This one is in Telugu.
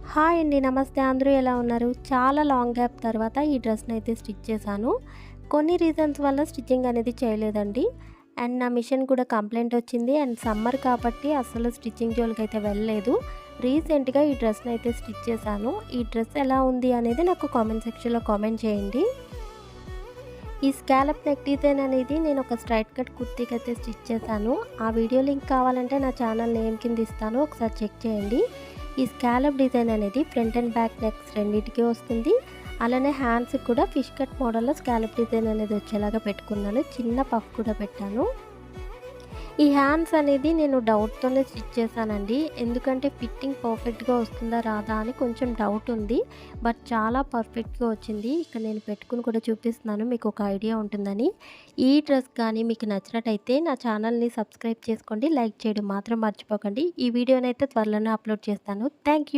హాయ్ అండి. నమస్తే. అందరూ ఎలా ఉన్నారు? చాలా లాంగ్ గ్యాప్ తర్వాత ఈ డ్రెస్‌నైతే స్టిచ్ చేశాను. కొన్ని రీజన్స్ వల్ల స్టిచ్చింగ్ అనేది చేయలేదండి. అండ్ నా మిషన్ కూడా కంప్లెయింట్ వచ్చింది. అండ్ సమ్మర్ కాబట్టి అస్సలు స్టిచ్చింగ్ జోలికైతే వెళ్ళలేదు. రీసెంట్‌గా ఈ డ్రెస్‌నైతే స్టిచ్ చేశాను. ఈ డ్రెస్ ఎలా ఉంది అనేది నాకు కామెంట్ సెక్షన్‌లో కామెంట్ చేయండి. ఈ స్కాలప్ నెక్ డిజైన్ అనేది నేను ఒక స్ట్రైట్ కట్ కుర్తీకైతే స్టిచ్ చేశాను. ఆ వీడియో లింక్ కావాలంటే నా ఛానల్ నేమ్ కింద ఇస్తాను. ఒకసారి చెక్ చేయండి. ఈ స్కాలప్ డిజైన్ అనేది ఫ్రంట్ అండ్ బ్యాక్ నెక్స్ రెండిటికి వస్తుంది. అలానే హ్యాండ్స్‌కి కూడా ఫిష్ కట్ మోడల్‌లో స్కాలప్ డిజైన్ అనేది వచ్చేలాగా పెట్టుకున్నాను. చిన్న పఫ్ కూడా పెట్టాను. ఈ హ్యాండ్స్ అనేది నేను డౌట్‌తోనే స్టిచ్ చేశానండి. ఎందుకంటే ఫిట్టింగ్ పర్ఫెక్ట్‌గా వస్తుందా రాదా అని కొంచెం డౌట్ ఉంది. బట్ చాలా పర్ఫెక్ట్‌గా వచ్చింది. ఇక్కడ నేను పెట్టుకొని కూడా చూపిస్తున్నాను మీకు ఒక ఐడియా ఉంటుందని. ఈ డ్రెస్ కానీ మీకు నచ్చినట్టయితే నా ఛానల్‌ని సబ్స్క్రైబ్ చేసుకోండి. లైక్ చేయడం మాత్రం మర్చిపోకండి. ఈ వీడియోనైతే త్వరలోనే అప్లోడ్ చేస్తాను. Thank you.